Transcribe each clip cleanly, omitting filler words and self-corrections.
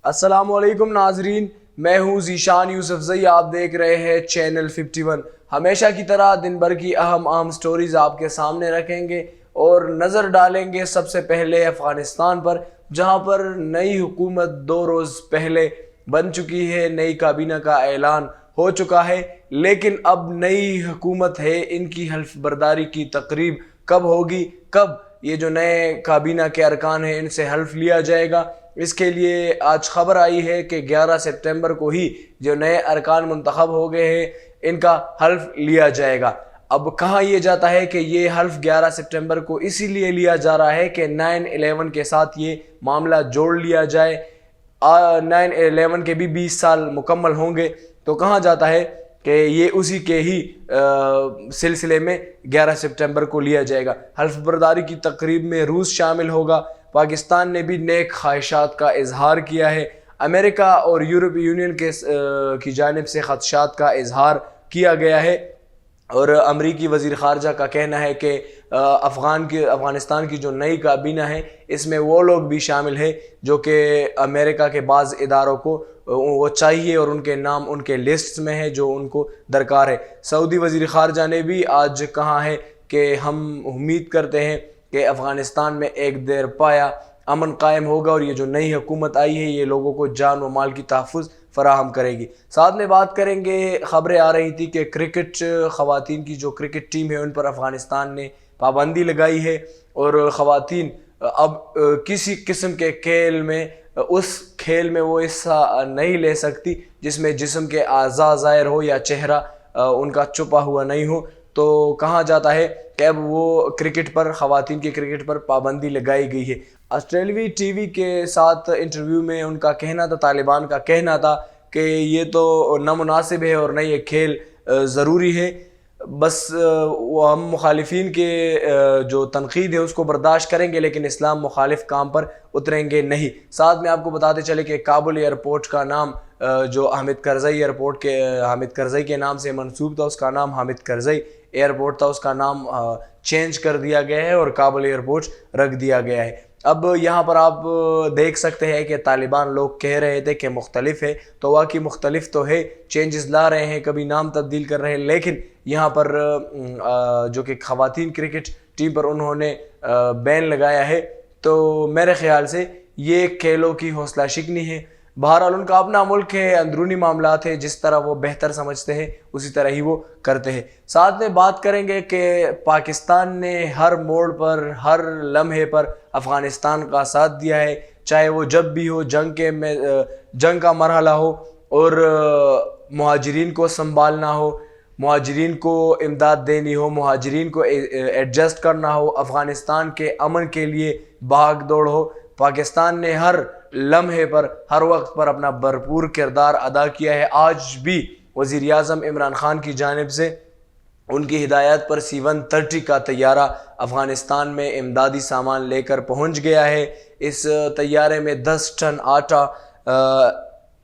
السلام علیکم ناظرین، میں ہوں ذیشان یوسف زئی، آپ دیکھ رہے ہیں چینل 51۔ ہمیشہ کی طرح دن بھر کی اہم سٹوریز آپ کے سامنے رکھیں گے اور نظر ڈالیں گے سب سے پہلے افغانستان پر، جہاں پر نئی حکومت 2 روز پہلے بن چکی ہے، نئی کابینہ کا اعلان ہو چکا ہے، لیکن اب نئی حکومت ہے، ان کی حلف برداری کی تقریب کب ہوگی، کب یہ جو نئے کابینہ کے ارکان ہیں ان سے حلف لیا جائے گا؟ اس کے لیے آج خبر آئی ہے کہ 11 سپٹمبر کو ہی جو نئے ارکان منتخب ہو گئے ہیں ان کا حلف لیا جائے گا۔ اب کہا یہ جاتا ہے کہ یہ حلف 11 سپٹمبر کو اسی لیے لیا جا رہا ہے کہ 9/11 کے ساتھ یہ معاملہ جوڑ لیا جائے۔ 9/11 کے بھی 20 سال مکمل ہوں گے، تو کہا جاتا ہے کہ یہ اسی کے ہی سلسلے میں 11 سپٹمبر کو لیا جائے گا۔ حلف برداری کی تقریب میں روس شامل ہوگا۔ پاکستان نے بھی نیک خواہشات کا اظہار کیا ہے۔ امریکہ اور یورپی یونین کی جانب سے خدشات کا اظہار کیا گیا ہے، اور امریکی وزیر خارجہ کا کہنا ہے کہ افغانستان کی جو نئی کابینہ ہے اس میں وہ لوگ بھی شامل ہیں جو کہ امریکہ کے بعض اداروں کو وہ چاہیے اور ان کے نام ان کے لسٹ میں ہے جو ان کو درکار ہے۔ سعودی وزیر خارجہ نے بھی آج کہا ہے کہ ہم امید کرتے ہیں کہ افغانستان میں ایک دیر پایا امن قائم ہوگا، اور یہ جو نئی حکومت آئی ہے یہ لوگوں کو جان و مال کی تحفظ فراہم کرے گی۔ ساتھ میں بات کریں گے، خبریں آ رہی تھی کہ خواتین کی جو کرکٹ ٹیم ہے ان پر افغانستان نے پابندی لگائی ہے، اور خواتین اب کسی قسم کے کھیل میں وہ حصہ نہیں لے سکتی جس میں جسم کے اعضاء ظاہر ہو یا چہرہ ان کا چھپا ہوا نہیں ہو۔ تو کہا جاتا ہے کہ اب وہ خواتین کی کرکٹ پر پابندی لگائی گئی ہے۔ آسٹریلوی ٹی وی کے ساتھ انٹرویو میں ان کا کہنا تھا، طالبان کا کہنا تھا کہ یہ تو نامناسب ہے اور نہ یہ کھیل ضروری ہے، بس وہ ہم مخالفین کے جو تنقید ہے اس کو برداشت کریں گے لیکن اسلام مخالف کام پر اتریں گے نہیں۔ ساتھ میں آپ کو بتاتے چلے کہ کابل ایئرپورٹ کا نام جو حامد کرزئی ایئرپورٹ کے حامد کرزئی کے نام سے منسوب تھا، اس کا نام حامد کرزئی ایئرپورٹ تھا، اس کا نام چینج کر دیا گیا ہے اور کابل ایئرپورٹ رکھ دیا گیا ہے۔ اب یہاں پر آپ دیکھ سکتے ہیں کہ طالبان لوگ کہہ رہے تھے کہ مختلف ہے، تو واقعی مختلف تو ہے، چینجز لا رہے ہیں، کبھی نام تبدیل کر رہے ہیں، لیکن یہاں پر جو کہ خواتین کرکٹ ٹیم پر انہوں نے بین لگایا ہے، تو میرے خیال سے یہ کھیلوں کی حوصلہ شکنی ہے۔ بہرحال ان کا اپنا ملک ہے، اندرونی معاملات ہے، جس طرح وہ بہتر سمجھتے ہیں اسی طرح ہی وہ کرتے ہیں۔ ساتھ میں بات کریں گے کہ پاکستان نے ہر موڑ پر، ہر لمحے پر افغانستان کا ساتھ دیا ہے، چاہے وہ جب بھی ہو، جنگ کا مرحلہ ہو اور مہاجرین کو سنبھالنا ہو، مہاجرین کو امداد دینی ہو، مہاجرین کو ایڈجسٹ کرنا ہو، افغانستان کے امن کے لیے بھاگ دوڑ ہو، پاکستان نے ہر لمحے پر، ہر وقت پر اپنا بھرپور کردار ادا کیا ہے۔ آج بھی وزیر اعظم عمران خان کی جانب سے ان کی ہدایت پر C-130 کا طیارہ افغانستان میں امدادی سامان لے کر پہنچ گیا ہے۔ اس طیارے میں 10 ٹن آٹا،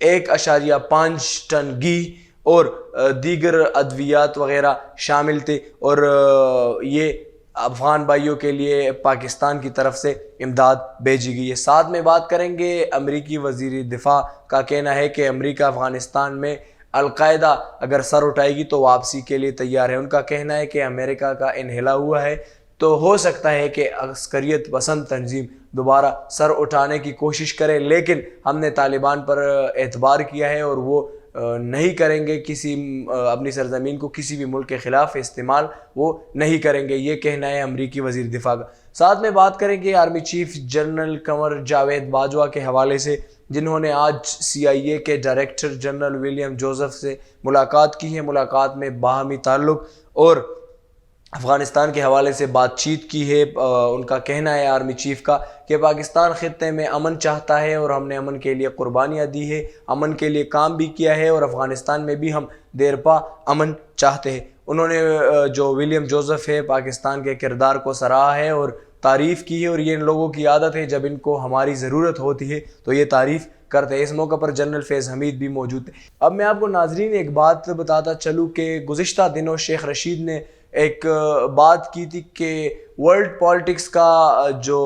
1.5 ٹن گھی اور دیگر ادویات وغیرہ شامل تھے، اور یہ افغان بھائیوں کے لیے پاکستان کی طرف سے امداد بھیجی گئی ہے۔ ساتھ میں بات کریں گے، امریکی وزیر دفاع کا کہنا ہے کہ امریکہ افغانستان میں القاعدہ اگر سر اٹھائے گی تو واپسی کے لیے تیار ہے۔ ان کا کہنا ہے کہ امریکہ کا انہلا ہوا ہے تو ہو سکتا ہے کہ عسکریت پسند تنظیم دوبارہ سر اٹھانے کی کوشش کرے، لیکن ہم نے طالبان پر اعتبار کیا ہے اور وہ نہیں کریں گے، اپنی سرزمین کو کسی بھی ملک کے خلاف استعمال وہ نہیں کریں گے، یہ کہنا ہے امریکی وزیر دفاع کا۔ ساتھ میں بات کریں گے army chief general Qamar Javed Bajwa کے حوالے سے، جنہوں نے آج CIA کے ڈائریکٹر جنرل ولیم جوزف سے ملاقات کی ہے۔ ملاقات میں باہمی تعلق اور افغانستان کے حوالے سے بات چیت کی ہے۔ ان کا کہنا ہے آرمی چیف کا کہ پاکستان خطے میں امن چاہتا ہے اور ہم نے امن کے لیے قربانیاں دی ہے، امن کے لیے کام بھی کیا ہے، اور افغانستان میں بھی ہم دیرپا امن چاہتے ہیں۔ انہوں نے جو ولیم جوزف ہے پاکستان کے کردار کو سراہا ہے اور تعریف کی ہے، اور یہ ان لوگوں کی عادت ہے جب ان کو ہماری ضرورت ہوتی ہے تو یہ تعریف کرتے ہیں۔ اس موقع پر جنرل فیض حمید بھی موجود تھے۔ اب میں آپ کو ناظرین ایک بات بتاتا چلوں کہ گزشتہ دنوں شیخ رشید نے ایک بات کی تھی کہ ورلڈ پالیٹکس کا جو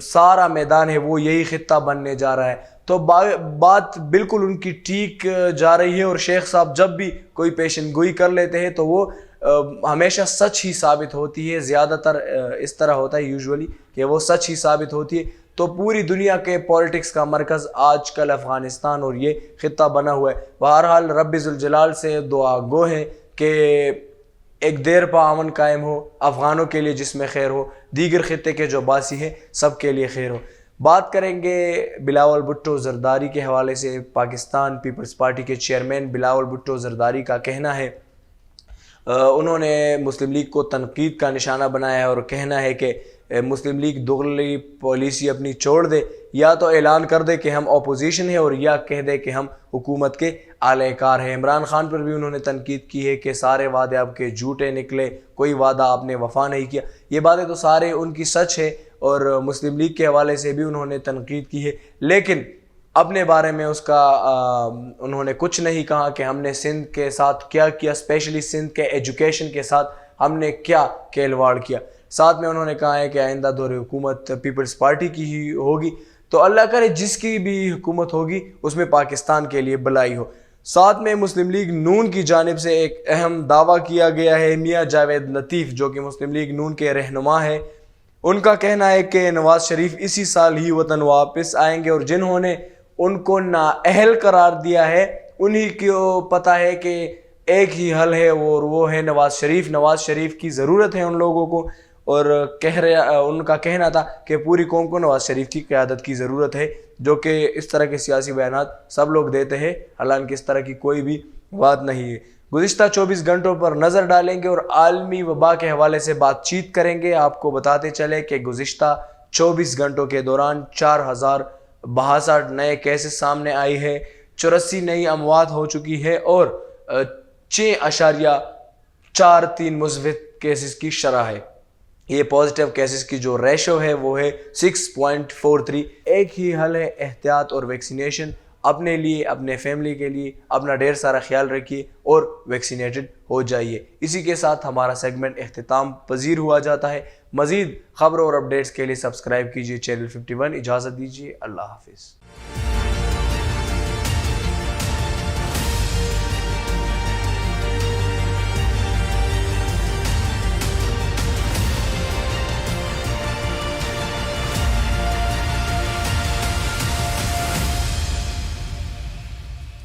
سارا میدان ہے وہ یہی خطہ بننے جا رہا ہے۔ تو بات بالکل ان کی ٹھیک جا رہی ہے، اور شیخ صاحب جب بھی کوئی پیشن گوئی کر لیتے ہیں تو وہ ہمیشہ سچ ہی ثابت ہوتی ہے، زیادہ تر اس طرح ہوتا ہے یوزولی کہ وہ سچ ہی ثابت ہوتی ہے۔ تو پوری دنیا کے پولیٹکس کا مرکز آج کل افغانستان اور یہ خطہ بنا ہوا ہے۔ بہرحال رب ذوالجلال سے دعا گو ہے کہ ایک دیر پا امن قائم ہو، افغانوں کے لیے جس میں خیر ہو، دیگر خطے کے جو باسی ہیں سب کے لیے خیر ہو۔ بات کریں گے بلاول بھٹو زرداری کے حوالے سے۔ پاکستان پیپلز پارٹی کے چیئرمین بلاول بھٹو زرداری کا کہنا ہے، انہوں نے مسلم لیگ کو تنقید کا نشانہ بنایا ہے اور کہنا ہے کہ مسلم لیگ دغلی پالیسی اپنی چھوڑ دے، یا تو اعلان کر دے کہ ہم اپوزیشن ہیں اور یا کہہ دے کہ ہم حکومت کے اعلی کار ہیں۔ عمران خان پر بھی انہوں نے تنقید کی ہے کہ سارے وعدے آپ کے جھوٹے نکلے، کوئی وعدہ آپ نے وفا نہیں کیا۔ یہ باتیں تو سارے ان کی سچ ہے، اور مسلم لیگ کے حوالے سے بھی انہوں نے تنقید کی ہے، لیکن اپنے بارے میں اس کا انہوں نے کچھ نہیں کہا کہ ہم نے سندھ کے ساتھ کیا کیا، اسپیشلی سندھ کے ایجوکیشن کے ساتھ ہم نے کیا کھلواڑ کیا۔ ساتھ میں انہوں نے کہا ہے کہ آئندہ دور حکومت پیپلز پارٹی کی ہی ہوگی، تو اللہ کرے جس کی بھی حکومت ہوگی اس میں پاکستان کے لیے بھلائی ہو۔ ساتھ میں مسلم لیگ نون کی جانب سے ایک اہم دعویٰ کیا گیا ہے۔ میاں جاوید لطیف جو کہ مسلم لیگ نون کے رہنما ہیں، ان کا کہنا ہے کہ نواز شریف اسی سال ہی وطن واپس آئیں گے، اور جنہوں نے ان کو نااہل قرار دیا ہے انہی کو پتہ ہے کہ ایک ہی حل ہے اور وہ ہے نواز شریف۔ نواز شریف کی ضرورت ہے ان لوگوں کو، اور ان کا کہنا تھا کہ پوری قوم کو نواز شریف کی قیادت کی ضرورت ہے، جو کہ اس طرح کے سیاسی بیانات سب لوگ دیتے ہیں، حالانکہ اس طرح کی کوئی بھی بات نہیں ہے۔ گزشتہ 24 گھنٹوں پر نظر ڈالیں گے اور عالمی وبا کے حوالے سے بات چیت کریں گے۔ آپ کو بتاتے چلے کہ گزشتہ 24 گھنٹوں کے دوران 4062 نئے کیسز سامنے آئی ہے، 84 نئی اموات ہو چکی ہے، اور 6.43 مثبت کیسز کی شرح ہے۔ یہ پازیٹیو کیسز کی جو ریشو ہے وہ ہے 6.43۔ ایک ہی حل ہے، احتیاط اور ویکسینیشن۔ اپنے لیے، اپنے فیملی کے لیے اپنا ڈھیر سارا خیال رکھیے اور ویکسینیٹڈ ہو جائیے۔ اسی کے ساتھ ہمارا سیگمنٹ اختتام پذیر ہوا جاتا ہے۔ مزید خبروں اور اپڈیٹس کے لیے سبسکرائب کیجیے چینل 51۔ اجازت دیجیے، اللہ حافظ۔